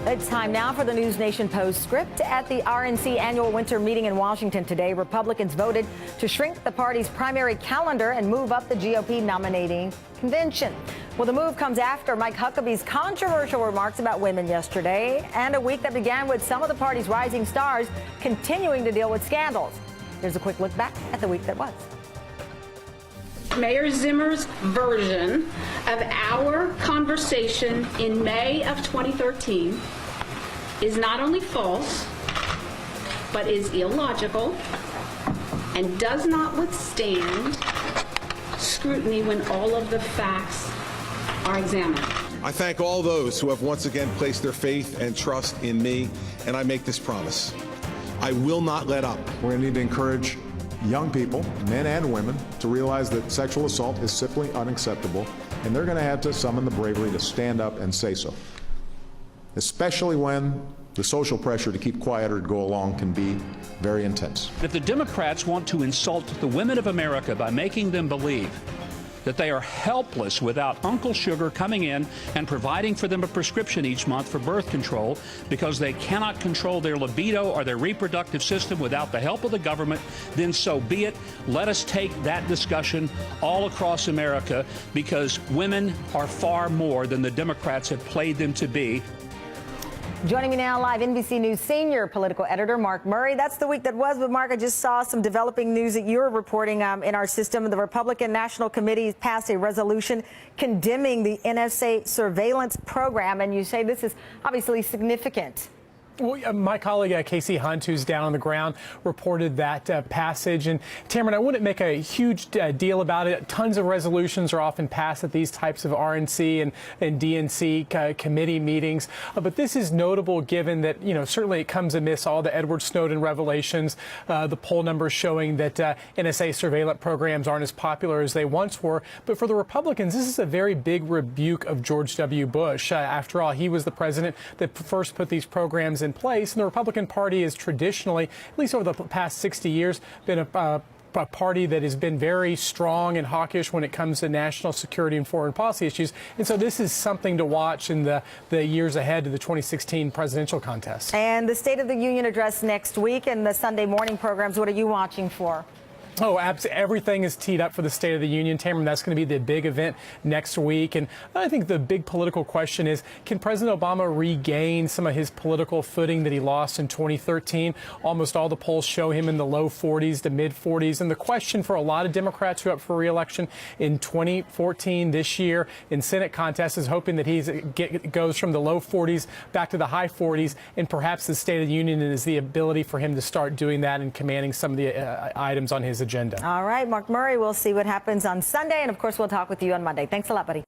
It's time now for the News Nation postscript. At the RNC annual winter meeting in Washington today, Republicans voted to shrink the party's primary calendar and move up the GOP nominating convention. Well, the move comes after Mike Huckabee's controversial remarks about women yesterday, and a week that began with some of the party's rising stars continuing to deal with scandals. Here's a quick look back at the week that was. Mayor Zimmer's version of our conversation in May of 2013 is not only false, but is illogical and does not withstand scrutiny when all of the facts are examined. I thank all those who have once again placed their faith and trust in me, and I make this promise. I will not let up. We're going to need to encourage young people, men and women, to realize that sexual assault is simply unacceptable, and they're going to have to summon the bravery to stand up and say so, especially when the social pressure to keep quiet or to go along can be very intense. If the Democrats want to insult the women of America by making them believe that they are helpless without Uncle Sugar coming in and providing for them a prescription each month for birth control because they cannot control their libido or their reproductive system without the help of the government, then so be it. Let us take that discussion all across America, because women are far more than the Democrats have played them to be. Joining me now live, NBC News senior political editor Mark Murray. That's the week that was, but Mark, I just saw some developing news that you're reporting in our system. The Republican National Committee passed a resolution condemning the NSA surveillance program, and you say this is obviously significant. Well, my colleague Casey Hunt, who's down on the ground, reported that passage. And Tamron, I wouldn't make a huge deal about it. Tons of resolutions are often passed at these types of RNC and DNC committee meetings. But this is notable given that, certainly it comes amidst all the Edward Snowden revelations, the poll numbers showing that NSA surveillance programs aren't as popular as they once were. But for the Republicans, this is a very big rebuke of George W. Bush. After all, he was the president that first put these programs in place, and the Republican Party has traditionally, at least over the past 60 years, been a party that has been very strong and hawkish when it comes to national security and foreign policy issues. And so this is something to watch in the years ahead to the 2016 presidential contest. And the State of the Union address next week and the Sunday morning programs, what are you watching for? Oh, absolutely. Everything is teed up for the State of the Union, Tamron. That's going to be the big event next week. And I think the big political question is, can President Obama regain some of his political footing that he lost in 2013? Almost all the polls show him in the low 40s to mid 40s. And the question for a lot of Democrats who are up for re-election in 2014, this year, in Senate contests, is hoping that he goes from the low 40s back to the high 40s. And perhaps the State of the Union is the ability for him to start doing that and commanding some of the items on his agenda. All right, Mark Murray, we'll see what happens on Sunday. And, of course, we'll talk with you on Monday. Thanks a lot, buddy.